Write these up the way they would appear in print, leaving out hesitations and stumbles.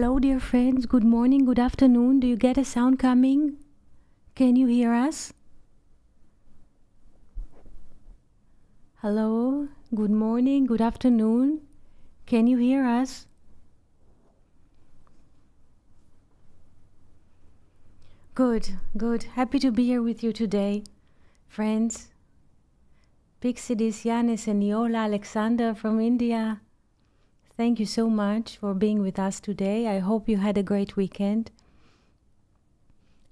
Hello, dear friends. Good morning, good afternoon. Do you get a sound coming? Can you hear us? Hello, good morning, good afternoon. Can you hear us? Good, good. Happy to be here with you today, friends. Pixidis, Yanis, and Yola Alexander from India. Thank you so much for being with us today. I hope you had a great weekend.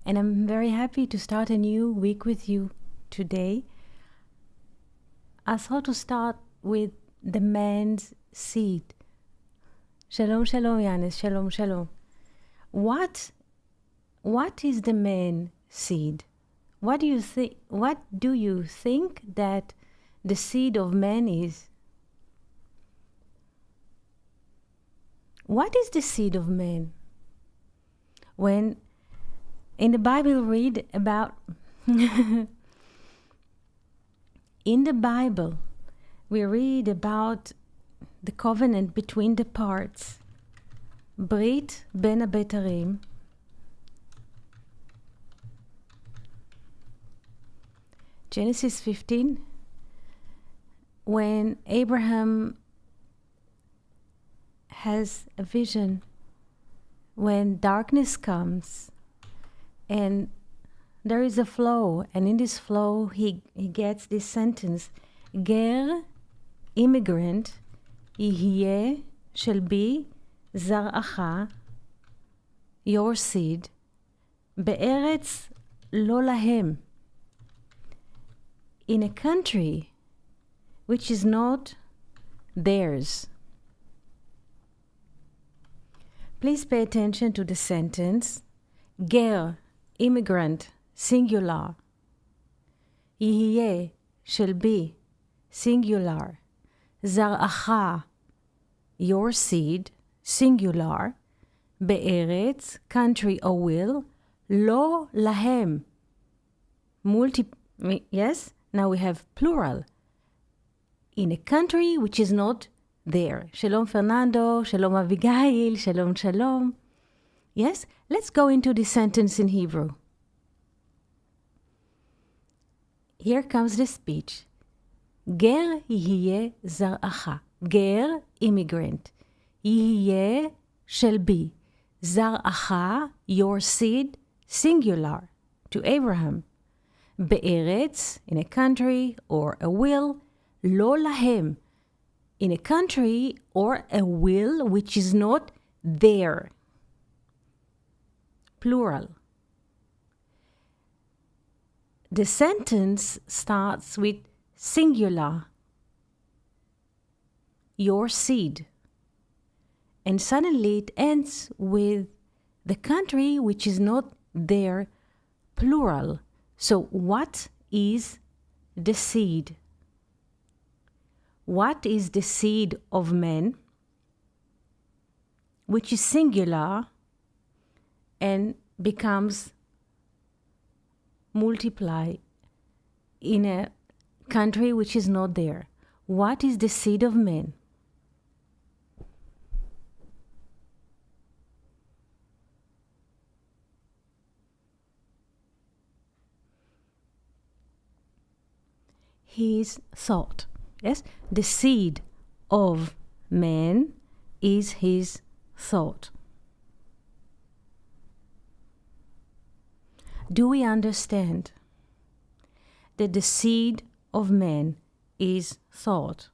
And I'm very happy to start a new week with you today. I thought to start with the man's seed. Shalom, shalom, Yanis. Shalom, shalom. What is the man seed? What do you think that the seed of man is? What is the seed of man? When in the Bible read about in the Bible we read about the covenant between the parts. Brit ben Abetarim. Genesis 15, when Abraham has a vision, when darkness comes and there is a flow, and in this flow he gets this sentence, Ger, immigrant, יהיה shall be זרעך, your seed, בארץ לא להם, in a country which is not theirs. Please pay attention to the sentence. Ger, immigrant, singular. יהיה shall be, singular. זרעך, your seed, singular. בארץ, country or will. לא להם, yes? Now we have plural. In a country which is not there. Shalom Fernando, Shalom Abigail, Shalom Shalom. Yes? Let's go into this sentence in Hebrew. Here comes the speech. Ger יהיה זרעך. Ger, immigrant. יהיה shall be. זרעך, your seed, singular, to Abraham. בארץ, in a country or a will, לא להם, in a country or a will which is not there. Plural. The sentence starts with singular, your seed, and suddenly it ends with the country which is not there, plural. So what is the seed? What is the seed of man, which is singular and becomes multiply in a country which is not there? What is the seed of man? His thought. Yes, the seed of man is his thought. Do we understand that the seed of man is thought?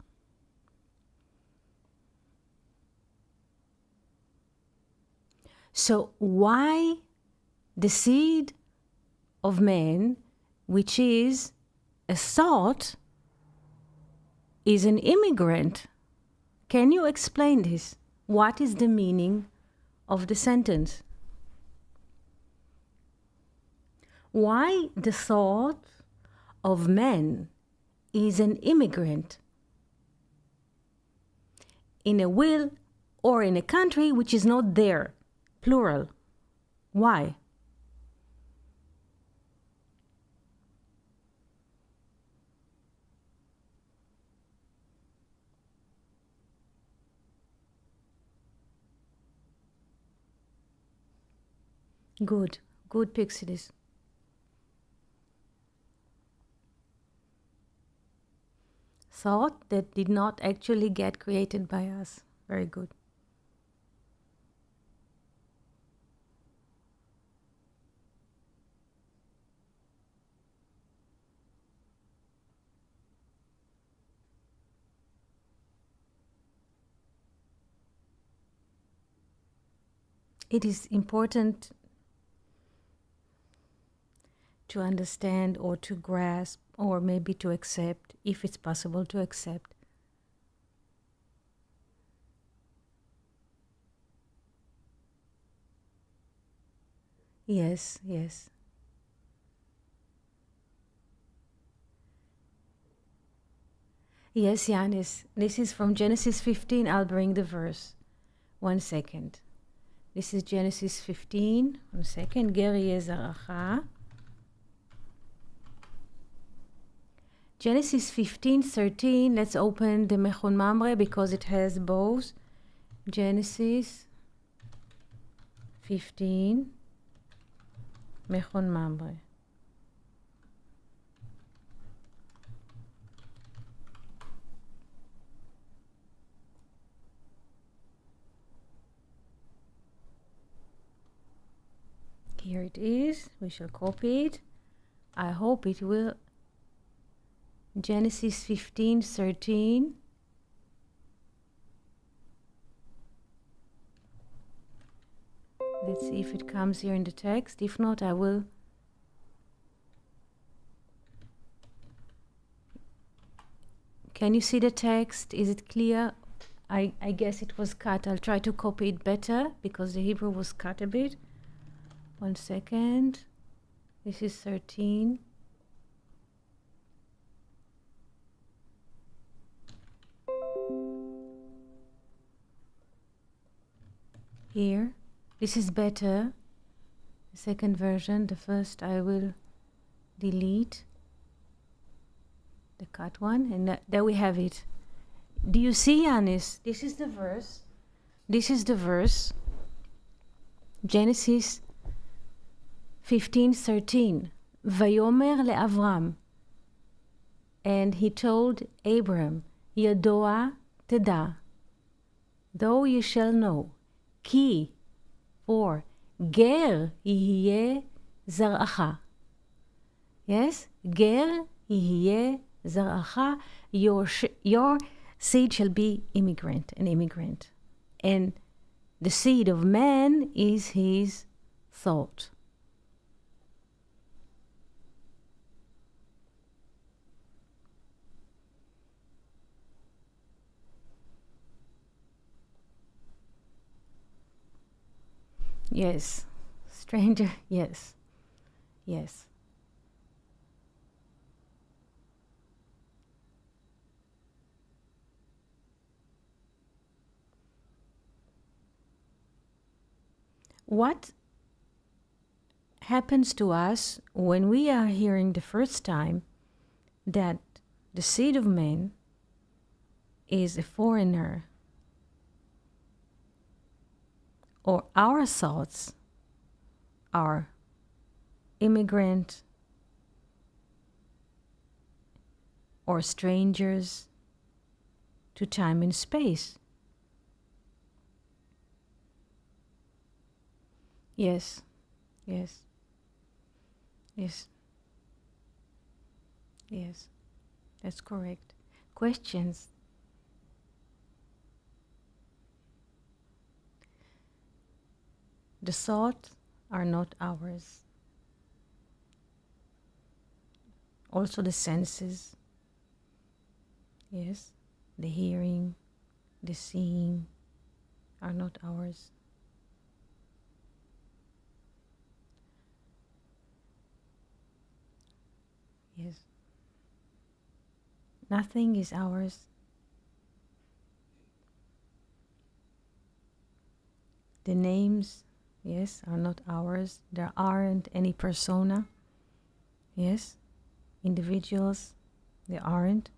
So why the seed of man, which is a thought, is an immigrant? Can you explain this? What is the meaning of the sentence? Why the thought of man is an immigrant in a will or in a country which is not there, plural? Why? Good. Good, Pixies. Thought that did not actually get created by us. Very good. It is important to understand or to grasp or maybe to accept, if it's possible to accept. Yes, yes. Yes, Yanis. This is from Genesis 15. I'll bring the verse. 1 second. This is Genesis 15. 1 second. Ger yeh zaracha. Genesis 15:13. Let's open the Mechon Mamre because it has both. Genesis 15. Mechon Mamre. Here it is. We shall copy it. I hope it will. Genesis 15:13. Let's see if it comes here in the text. If not, I will. Can you see the text? Is it clear? I guess it was cut. I'll try to copy it better because the Hebrew was cut a bit. 1 second. This is 13. Here. This is better. The second version. The first I will delete. The cut one. And there we have it. Do you see, Yanis? This is the verse. This is the verse. Genesis 15:13. Vayomer le'Avram. And he told Abram, Yadoa teda, though you shall know, ki, for ger yihye zaracha. Yes? Ger yihye zaracha, your seed shall be an immigrant. And the seed of man is his thought. Yes. Stranger, yes. Yes. What happens to us when we are hearing the first time that the seed of man is a foreigner, or our thoughts are immigrant or strangers to time and space? Yes, yes, yes, yes, that's correct. Questions? The thoughts are not ours. Also the senses, yes, the hearing, the seeing are not ours. Yes. Nothing is ours. The names, yes, are not ours. There aren't any persona. Yes, individuals, they aren't.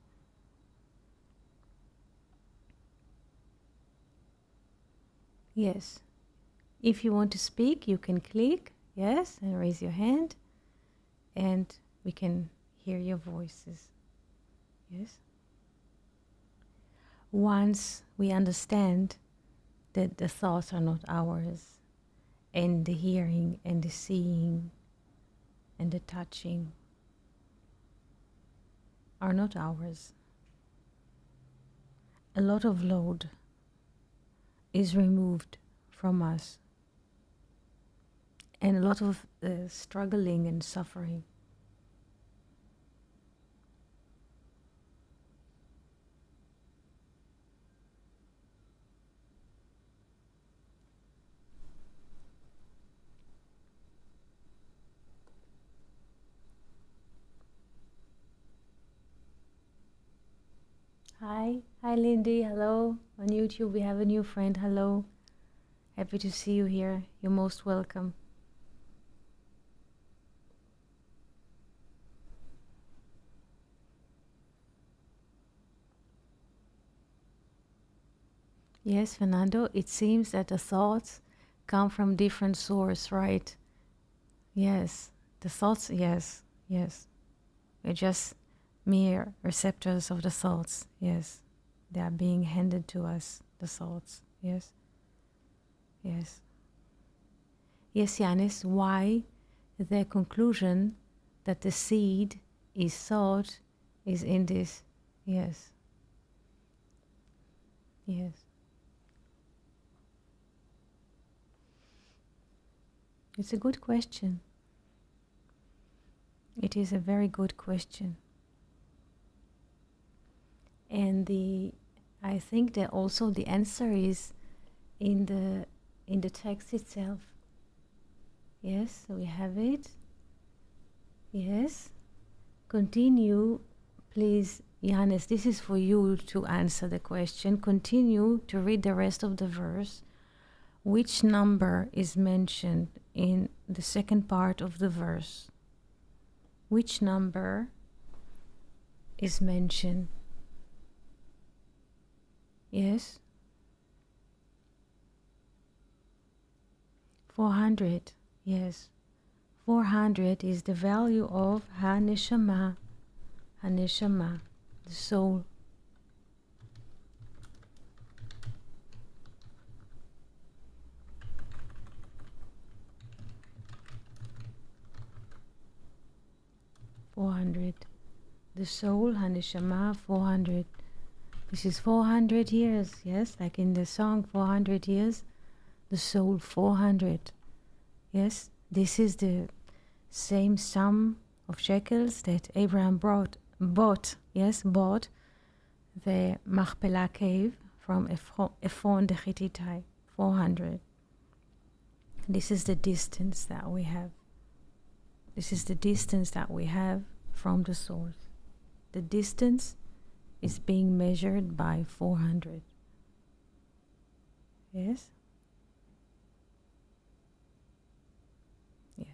Yes. If you want to speak, you can click Yes, and raise your hand, and we can hear your voices. Yes. Once we understand that the thoughts are not ours, and the hearing and the seeing and the touching are not ours, a lot of load is removed from us, and a lot of struggling and suffering. Hi Lindy, hello. On YouTube we have a new friend, hello. Happy to see you here, you're most welcome. Yes, Fernando, it seems that the thoughts come from different source, right? Yes, the thoughts, yes, yes. We're just mere receptors of the thoughts, yes. They are being handed to us, the thoughts, yes. Yes. Yes, Yanis, why the conclusion that the seed is thought is in this, yes. Yes. It's a good question. It is a very good question. And I think that also the answer is in the text itself. Yes, we have it. Yes. Continue, please, Johannes. This is for you to answer the question. Continue to read the rest of the verse. Which number is mentioned in the second part of the verse? Which number is mentioned? Yes? 400. Yes. 400 is the value of Ha-Neshama, Ha-Neshama, the soul. The soul, Ha-Neshama, 400. This is 400 years, yes, like in the song 400 years, the soul 400. Yes, this is the same sum of shekels that Abraham bought the Machpelah cave from Ephron the Hittite, 400. This is the distance that we have. This is the distance that we have from the source. The distance is being measured by 400. Yes? Yes.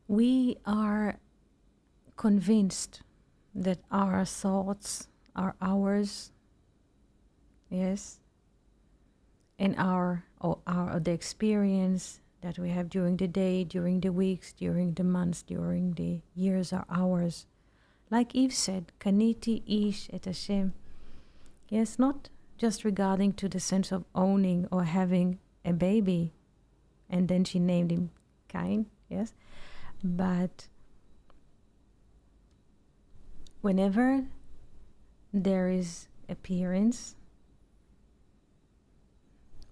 We are convinced that our thoughts are ours, yes, and the experience that we have during the day, during the weeks, during the months, during the years are ours. Like Eve said, Kaniti ish et Hashem. Yes, not just regarding to the sense of owning or having a baby, and then she named him Cain, yes, but whenever there is appearance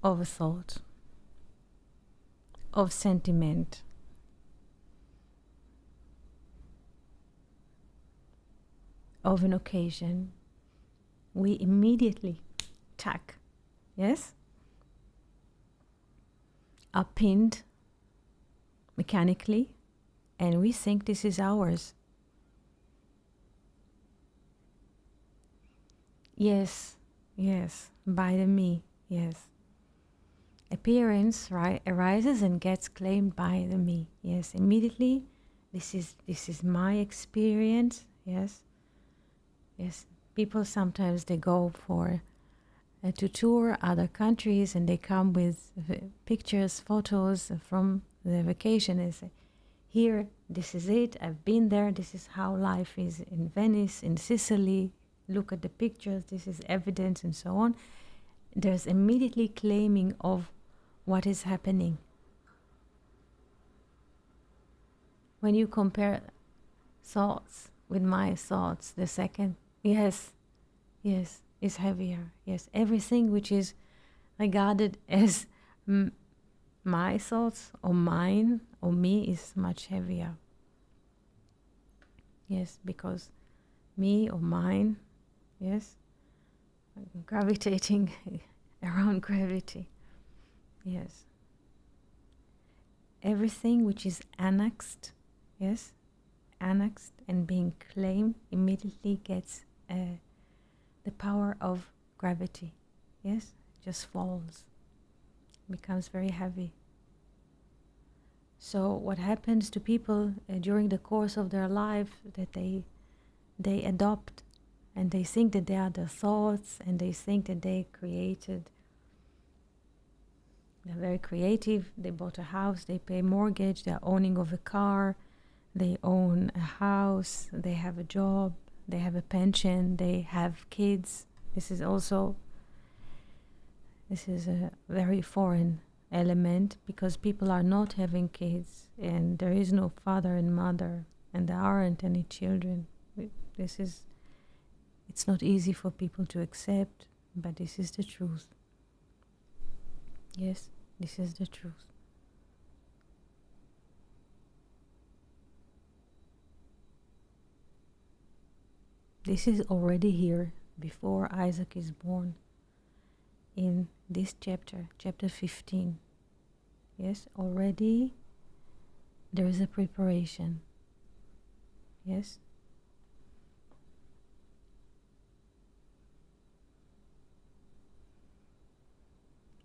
of a thought, of sentiment, of an occasion, we immediately yes, are pinned mechanically, and we think this is ours. Yes, yes, by the me, yes. Appearance, right, arises and gets claimed by the me. Yes, immediately. This is my experience. Yes, yes. People sometimes they go for to tour other countries, and they come with pictures, photos from the vacation. They say, here, this is it, I've been there, this is how life is in Venice, in Sicily, look at the pictures, this is evidence, and so on. There's immediately claiming of what is happening. When you compare thoughts with my thoughts, the second, yes, is heavier. Yes, everything which is regarded as my thoughts or mine or me is much heavier. Yes, because me or mine, yes, gravitating around gravity. Yes. Everything which is annexed, yes, annexed and being claimed immediately gets the power of gravity. Yes, just falls, becomes very heavy. So what happens to people during the course of their life, that they adopt, and they think that they are their thoughts, and they think that they created. They're very creative. They bought a house, they pay mortgage, they're owning of a car, they own a house, they have a job, they have a pension, they have kids. This is a very foreign element, because people are not having kids, and there is no father and mother, and there aren't any children. It's not easy for people to accept, but this is the truth. Yes, this is the truth. This is already here before Isaac is born, in this chapter, chapter 15. Yes, already there is a preparation. Yes.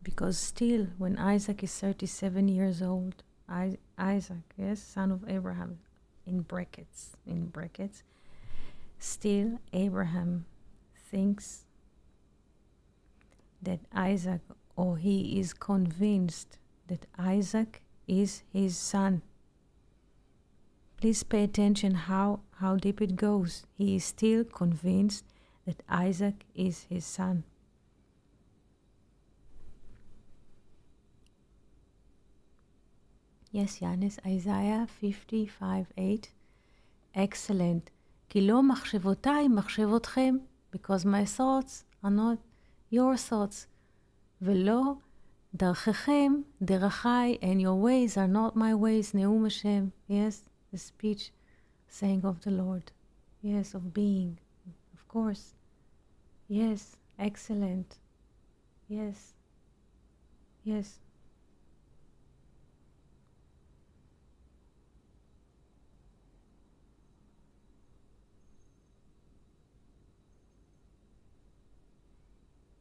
Because still, when Isaac is 37 years old, Isaac, yes, son of Abraham, in brackets, still Abraham thinks that Isaac, or he is convinced that Isaac is his son. Please pay attention how deep it goes. He is still convinced that Isaac is his son. Yes, Yanis, Isaiah 55:8. Excellent. כי לא מחשבותיי מחשבותכם, because my thoughts are not your thoughts. ולא דרככם דרכי, and your ways are not my ways. נאום השם. Yes, the speech saying of the Lord. Yes, of being. Of course. Yes, excellent. Yes. Yes.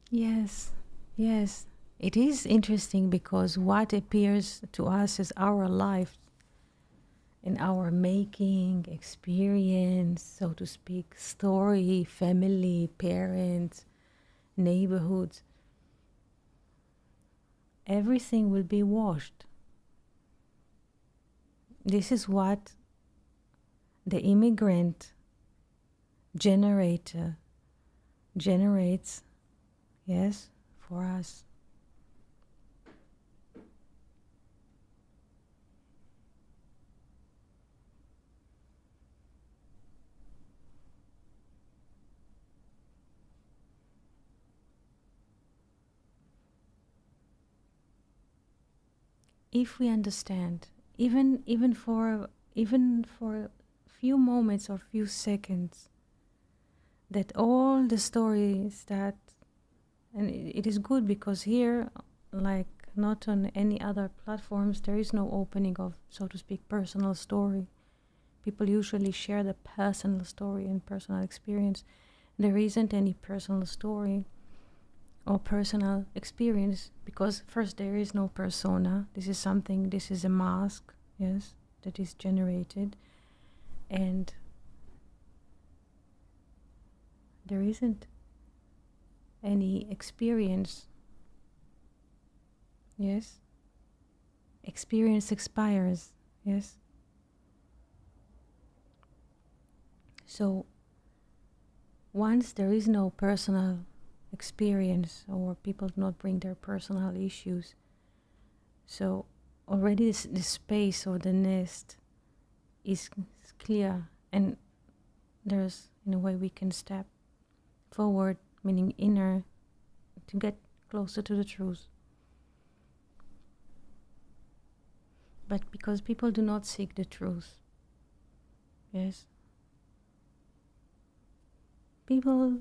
Yes, yes. It is interesting, because what appears to us as our life, in our making, experience, so to speak, story, family, parents, neighborhoods, everything will be washed. This is what the immigrant generator generates, yes, for us. If we understand, even for few moments or few seconds, that all the stories that, and it is good, because here, like not on any other platforms, there is no opening of, so to speak, personal story. People usually share the personal story and personal experience. There isn't any personal story or personal experience, because first, there is no persona. This is a mask, yes, that is generated, and there isn't any experience. Yes? Experience expires. Yes? So once there is no personal experience, or people do not bring their personal issues, so already the space or the nest is clear, and there's, in a way, we can step forward, meaning inner, to get closer to the truth. But because people do not seek the truth, yes, people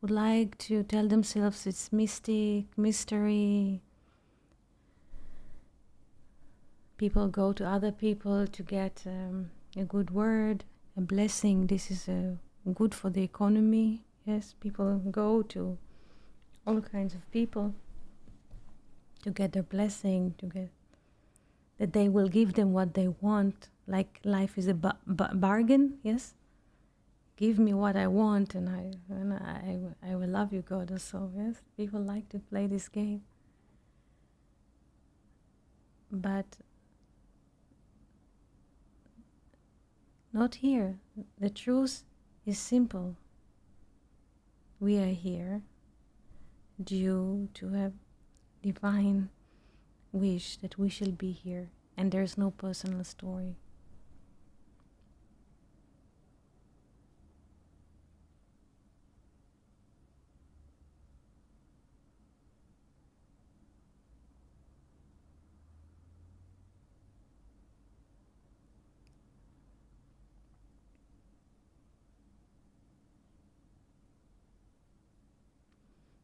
would like to tell themselves it's mystic, mystery. People go to other people to get a good word, a blessing. This is good for the economy. Yes, people go to all kinds of people to get their blessing, to get that they will give them what they want. Like life is a bargain. Yes, give me what I want, and I will love you, God. Also, yes, people like to play this game, but not here. The truth is simple. We are here due to a divine wish that we shall be here, and there's no personal story.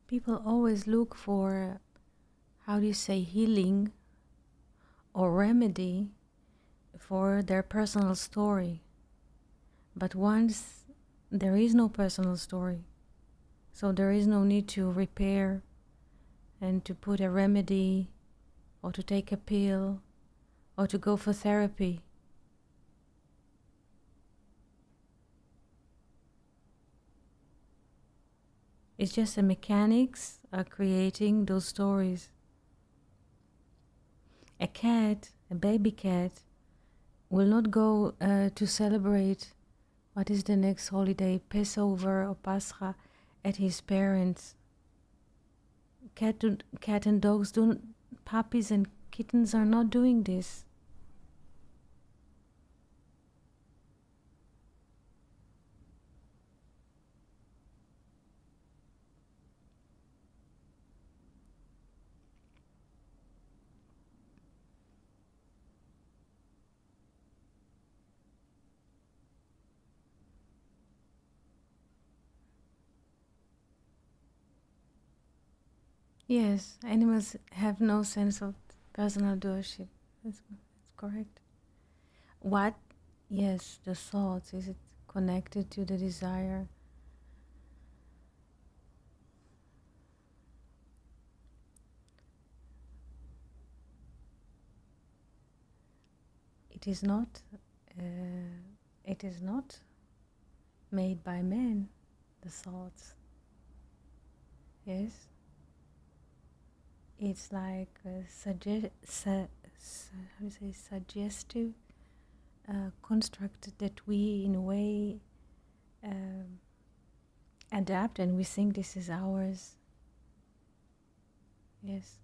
People always look for, how do you say, healing or remedy for their personal story. But once there is no personal story, so there is no need to repair and to put a remedy or to take a pill or to go for therapy. It's just the mechanics are creating those stories. A cat, a baby cat, will not go to celebrate what is the next holiday, Passover or Pascha, at his parents. Cat and dogs puppies and kittens are not doing this. Yes, animals have no sense of personal doership. That's correct. What? Yes, the thoughts. Is it connected to the desire? It is not. It is not made by man. The thoughts. Yes. It's like a how do you say, suggestive construct that we, in a way, adapt, and we think this is ours. Yes.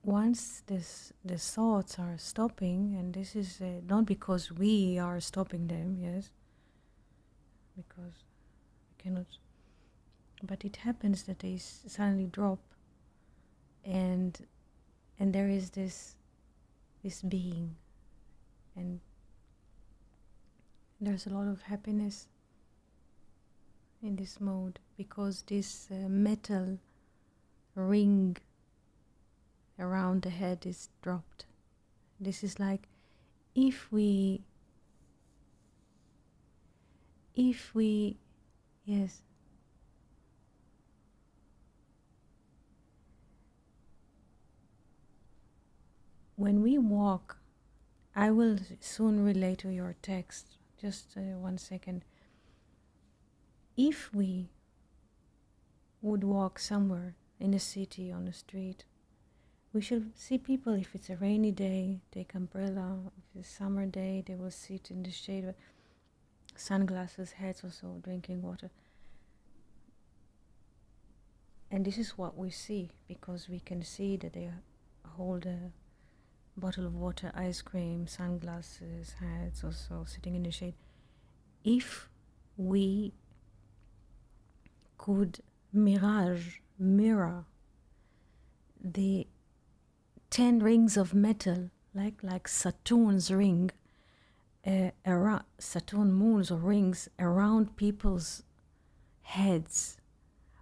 Once the thoughts are stopping, and this is not because we are stopping them, yes, because we cannot, but it happens that they suddenly drop, and there is this being, and there's a lot of happiness in this mode, because this metal ring around the head is dropped. This is like, if we yes, when we walk, I will soon relate to your text. Just 1 second. If we would walk somewhere in a city, on a street, we should see people. If it's a rainy day, take umbrella. If it's a summer day, they will sit in the shade with sunglasses, hats also, drinking water. And this is what we see, because we can see that they hold a bottle of water, ice cream, sunglasses, hats also, sitting in the shade. If we could mirror the 10 rings of metal, like Saturn's ring, around Saturn moons or rings around people's heads,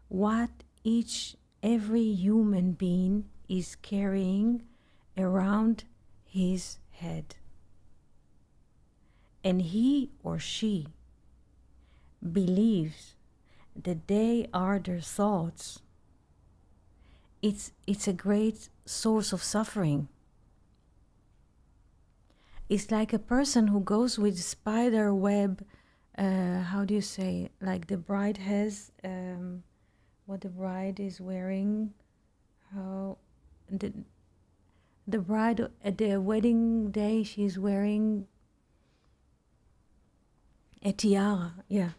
what every human being is carrying around his head. And he or she believes that they are their thoughts. It's a great source of suffering. It's like a person who goes with spider web, how do you say, like the bride has, what the bride is wearing, how the bride at the wedding day, she's wearing a tiara. Yeah.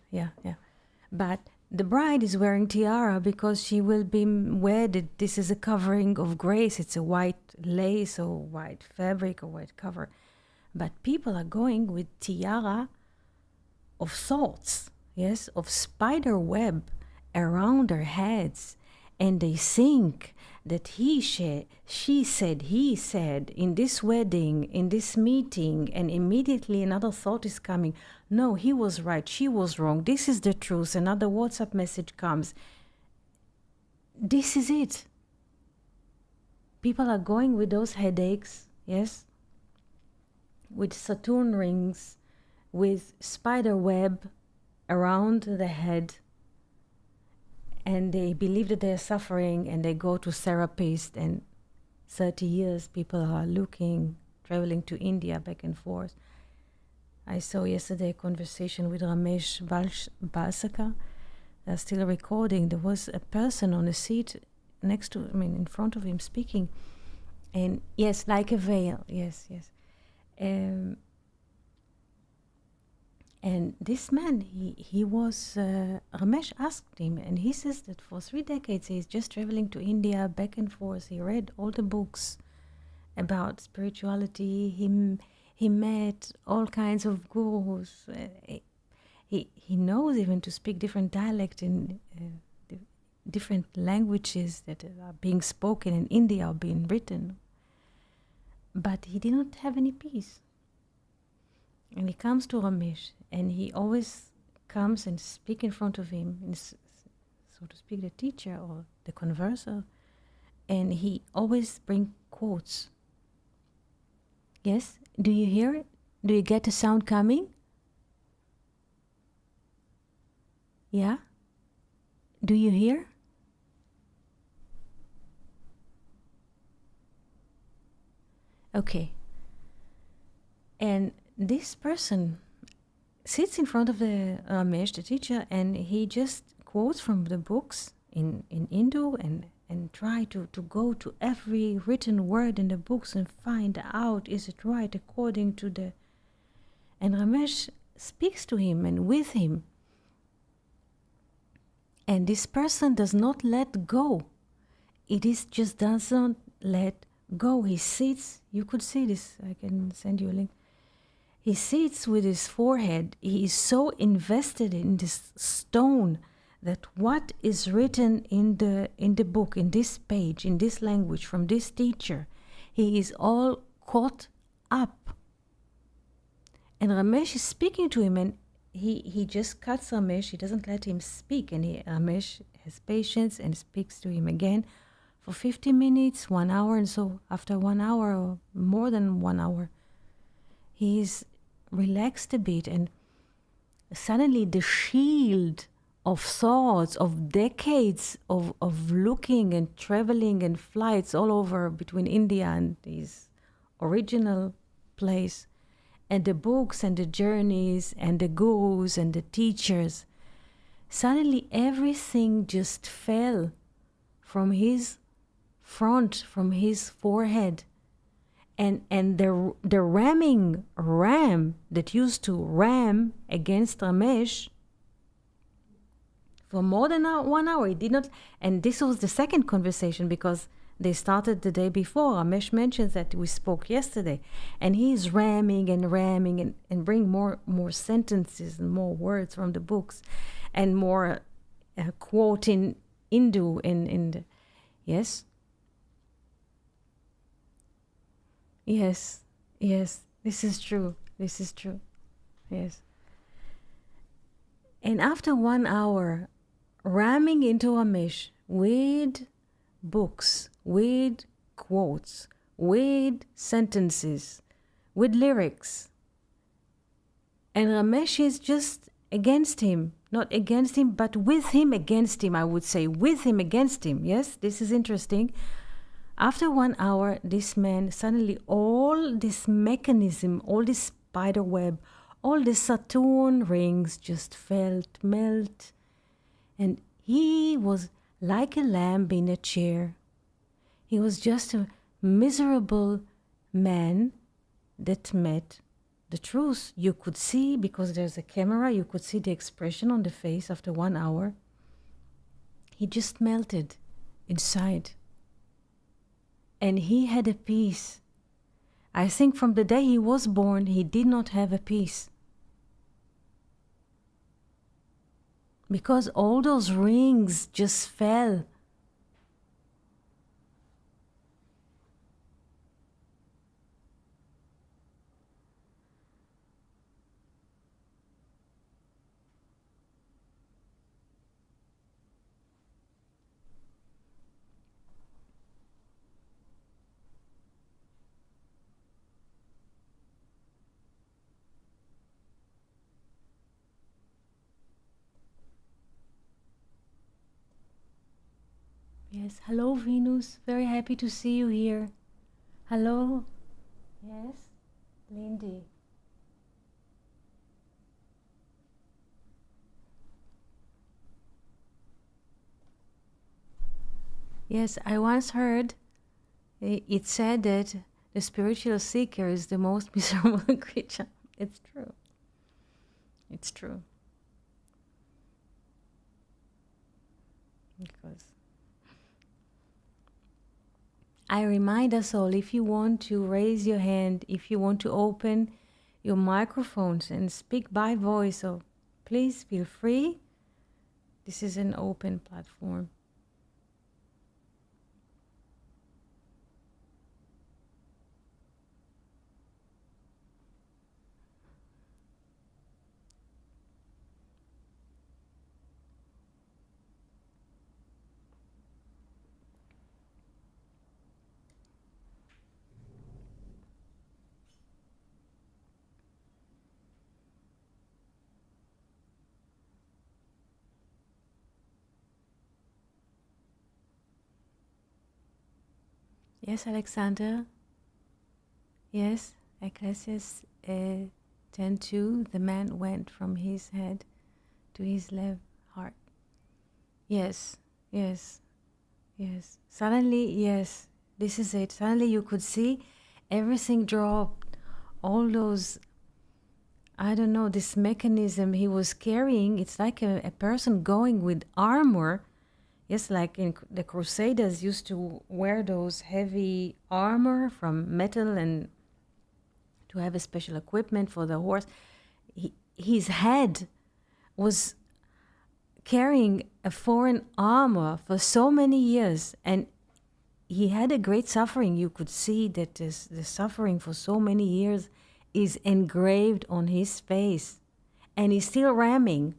But the bride is wearing tiara because she will be wedded. This is a covering of grace. It's a white lace or white fabric or white cover. But people are going with tiara of thoughts, yes, of spider web around their heads. And they think that she said, he said, in this wedding, in this meeting, and immediately another thought is coming. No, he was right, she was wrong, this is the truth. Another WhatsApp message comes. This is it. People are going with those headaches, yes, with Saturn rings, with spider web around the head, and they believe that they're suffering, and they go to therapists, and 30 years people are traveling to India back and forth. I saw yesterday a conversation with Ramesh Balsaka. They're still recording. There was a person on a seat in front of him speaking. And yes, like a veil, yes. And this man, he was, Ramesh asked him, and he says that for 3 decades he's just traveling to India back and forth. He read all the books about spirituality. He met all kinds of gurus. He knows even to speak different dialect in different languages that are being spoken in India or being written. But he did not have any peace. And he comes to Ramesh, and he always comes and speaks in front of him, so to speak, the teacher or the converser, and he always brings quotes. Yes? Do you hear it? Do you get the sound coming? Yeah? Do you hear? Okay. And this person sits in front of the Ramesh, the teacher, and he just quotes from the books in Hindu and try to go to every written word in the books and find out, is it right according to the... And Ramesh speaks to him and with him. And this person does not let go. It is just doesn't let go. He sits, you could see this, I can send you a link. He sits with his forehead. He is so invested in this stone that what is written in the book, in this page, in this language, from this teacher, he is all caught up. And Ramesh is speaking to him, and he just cuts Ramesh. He doesn't let him speak, and Ramesh has patience and speaks to him again for 50 minutes, 1 hour, and so after 1 hour or more than 1 hour, he's relaxed a bit, and suddenly the shield of thoughts, of decades of looking and traveling and flights all over between India and these original place. And the books and the journeys and the gurus and the teachers, suddenly everything just fell from his front, from his forehead. And the ramming ram that used to ram against Ramesh for more than 1 hour, he did not. And this was the second conversation, because they started the day before. Ramesh mentions that we spoke yesterday, and he is ramming and bring more sentences and more words from the books, and more quote in Hindu yes. Yes, this is true. Yes. And after 1 hour, ramming into Ramesh with books, with quotes, with sentences, with lyrics, and Ramesh is just against him, not against him, but with him against him, I would say, with him against him. Yes, this is interesting. After 1 hour, this man, suddenly all this mechanism, all this spider web, all the Saturn rings just melt, and he was like a lamb in a chair. He was just a miserable man that met the truth. You could see, because there's a camera, you could see the expression on the face after 1 hour. He just melted inside. And he had a peace. I think from the day he was born, he did not have a peace. Because all those rings just fell. Yes, hello Venus, very happy to see you here. Hello. Yes, Lindy. Yes, I once heard it said that the spiritual seeker is the most miserable creature. It's true. It's true. Because I remind us all, if you want to raise your hand, if you want to open your microphones and speak by voice, so please feel free. This is an open platform. Yes, Alexander. Yes, Ecclesiastes 10:2. The man went from his head to his left heart. Yes, yes, yes. Suddenly, yes, this is it. Suddenly you could see everything dropped. All those, I don't know, this mechanism he was carrying. It's like a person going with armor. Yes, like in the Crusaders used to wear those heavy armor from metal and to have a special equipment for the horse. His head was carrying a foreign armor for so many years, and he had a great suffering. You could see that the suffering for so many years is engraved on his face, and he's still ramming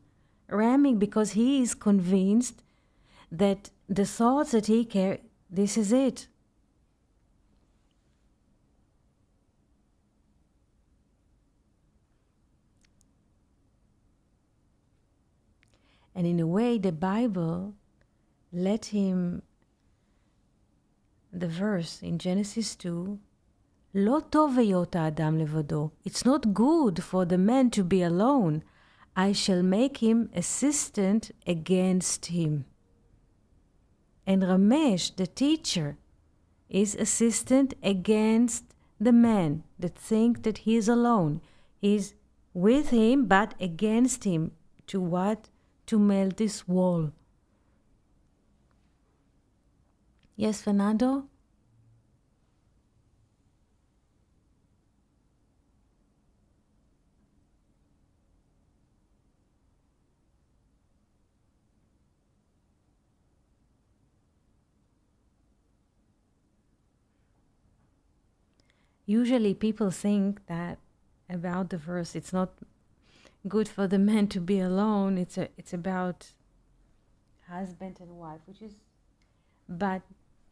because he is convinced that the thoughts that he carries, this is it. And in a way, the Bible let him, the verse in Genesis 2, לא טוב היות האדם לבדו. It's not good for the man to be alone. I shall make him assistant against him. And Ramesh, the teacher, is assistant against the man that think that he is alone. He's with him but against him. To what? To melt this wall. Yes, Fernando? Usually people think that about the verse, it's not good for the man to be alone. It's about husband and wife, which is, but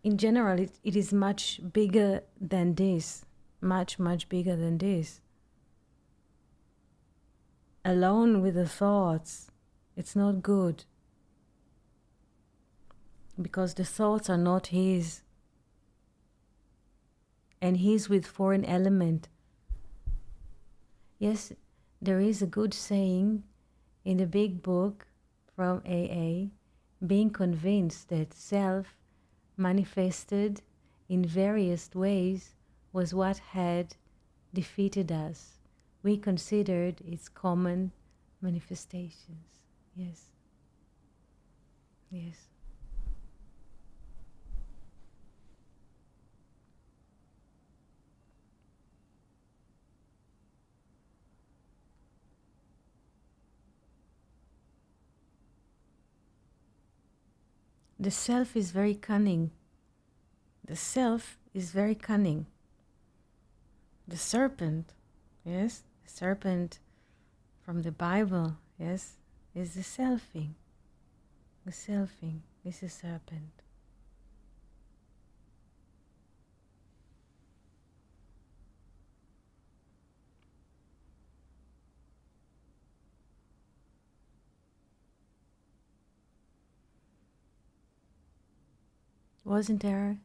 in general, it is much bigger than this, much bigger than this. Alone with the thoughts, it's not good, because the thoughts are not his, and he's with foreign element. Yes, there is a good saying in the big book from AA, being convinced that self manifested in various ways was what had defeated us. We considered its common manifestations. Yes. Yes. The self is very cunning. The self is very cunning. The serpent, yes, the serpent from the Bible, yes, is the selfing. The selfing is the serpent. Wasn't there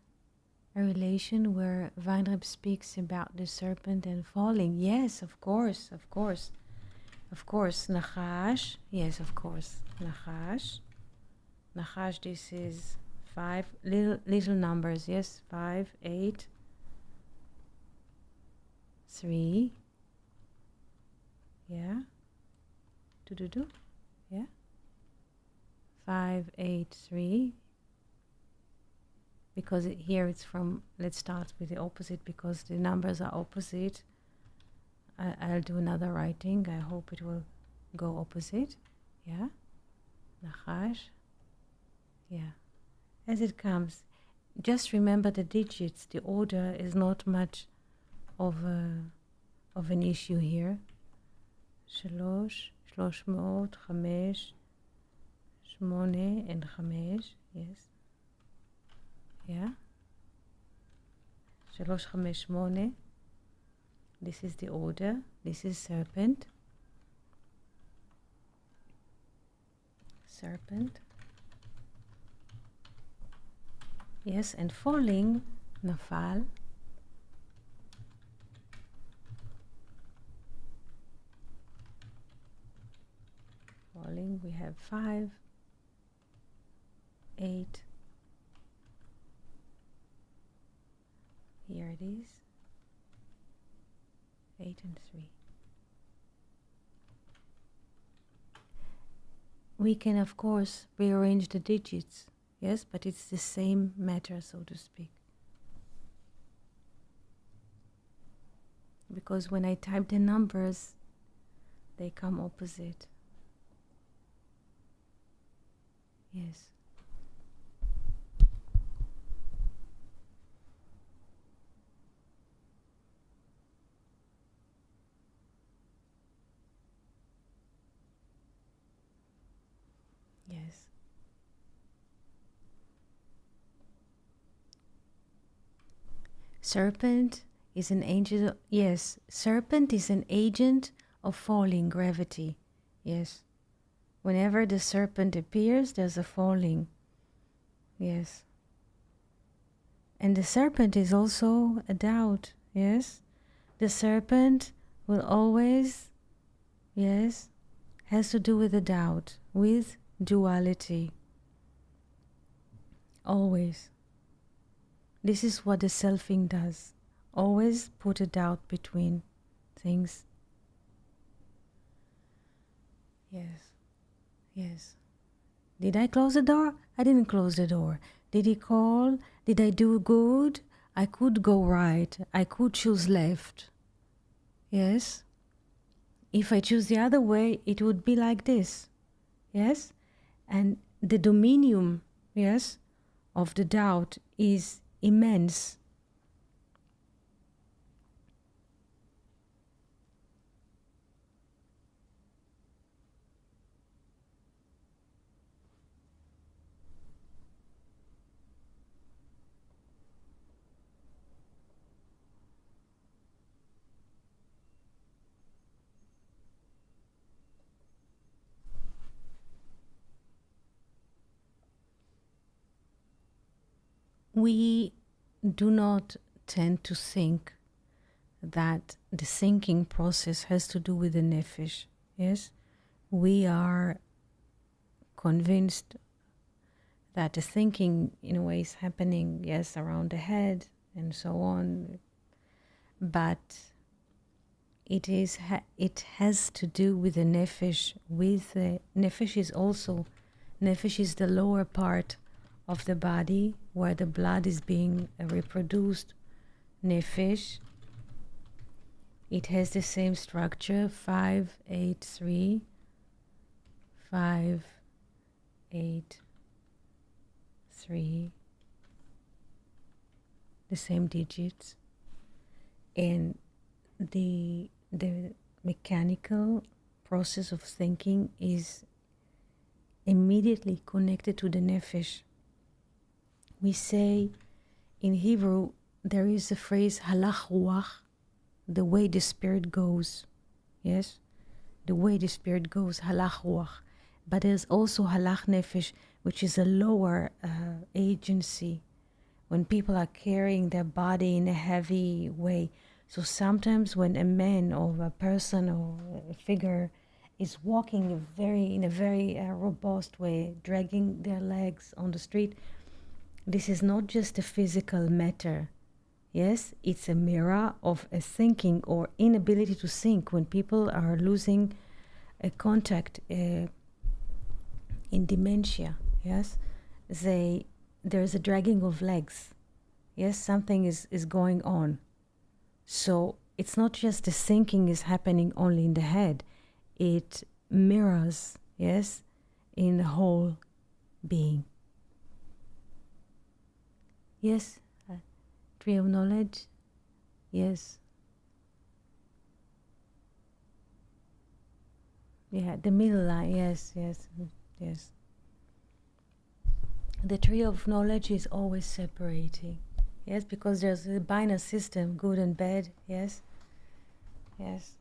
a relation where Weinreb speaks about the serpent and falling? Yes, of course, of course. Of course, Nachash, yes, of course, Nachash. Nachash, this is 5, little numbers, yes, 5, 8, 3, yeah, do, yeah, 5, 8, 3, because here it's from, let's start with the opposite, because the numbers are opposite. I'll do another writing. I hope it will go opposite. Yeah. Nachash. Yeah. As it comes. Just remember the digits. The order is not much of an issue here. 3, 300, 5, 8 and 5. Yes. Yeah. 3, 5, 8. This is the order. This is serpent. Serpent. Yes, and falling, nafal. Falling, we have 5, 8. Here it is. 8 and 3. We can, of course, rearrange the digits, yes, but it's the same matter, so to speak. Because when I type the numbers, they come opposite. Yes. Yes. Serpent is an agent. Yes, serpent is an agent of falling gravity. Yes. Whenever the serpent appears, there's a falling. Yes. And the serpent is also a doubt. yes, the serpent will always, yes, has to do with the doubt, with duality. Always. This is what the selfing does. Always put a doubt between things. Yes, yes. Did I close the door? I didn't close the door. Did he call? Did I do good? I could go right. I could choose left. Yes. If I choose the other way, it would be like this. Yes. And the dominion, yes, of the doubt is immense. We do not tend to think that the thinking process has to do with the nefesh. Yes, we are convinced that the thinking in a way is happening, yes, around the head and so on, but it has to do with the nefesh. With the nefesh is also, nefesh is the lower part of the body where the blood is being reproduced. Nefesh, it has the same structure, 5, 8, 3, 5, 8, 3, the same digits, and the mechanical process of thinking is immediately connected to the nefesh. We say in Hebrew there is a phrase halach ruach, the way the spirit goes. Yes, the way the spirit goes, halach ruach. But there's also halach nefesh, which is a lower agency, when people are carrying their body in a heavy way. So sometimes when a man or a person or a figure is walking in a very robust way, dragging their legs on the street, this is not just a physical matter. Yes, it's a mirror of a thinking or inability to think. When people are losing a contact in dementia, yes, there's a dragging of legs. Yes, something is going on. So it's not just the thinking is happening only in the head. It mirrors, yes, in the whole being. Yes, tree of knowledge. Yes. Yeah, the middle line. Yes, yes, yes. The tree of knowledge is always separating. Yes, because there's a binary system, good and bad. Yes, yes,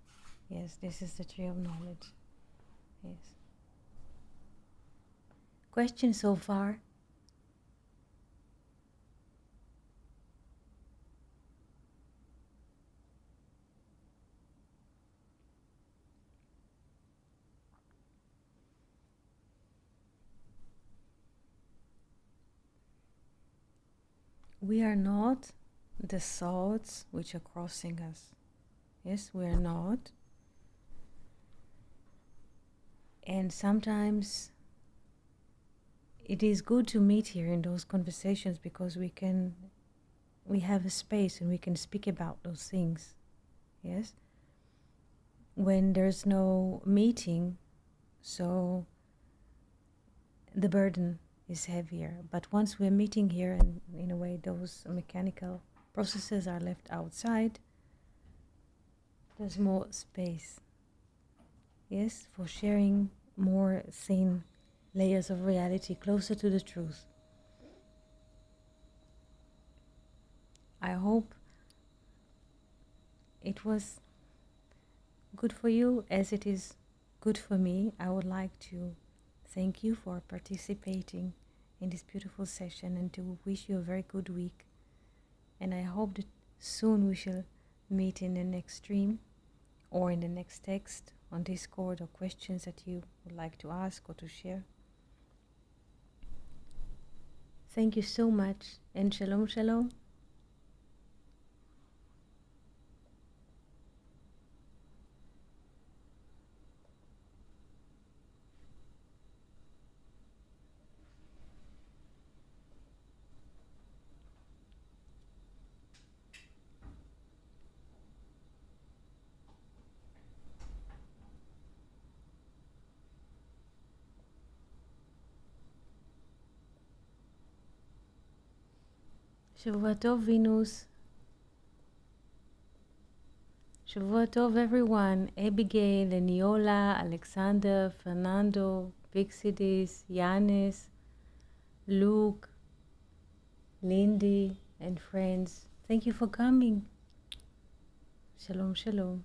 yes. This is the tree of knowledge. Yes. Question so far? We are not the thoughts which are crossing us. Yes, we are not. And sometimes it is good to meet here in those conversations because we have a space and we can speak about those things. Yes. When there's no meeting, so the burden is heavier. But once we're meeting here, and in a way those mechanical processes are left outside, there's more space, yes, for sharing more thin layers of reality closer to the truth. I hope it was good for you as it is good for me. I would like to thank you for participating in this beautiful session and to wish you a very good week. And I hope that soon we shall meet in the next stream or in the next text on Discord, or questions that you would like to ask or to share. Thank you so much, and shalom, shalom. Shavua Tov, Venus. Shavua Tov, everyone. Abigail, Eniola, Alexander, Fernando, Vixidis, Yanis, Luke, Lindy, and friends. Thank you for coming. Shalom, shalom.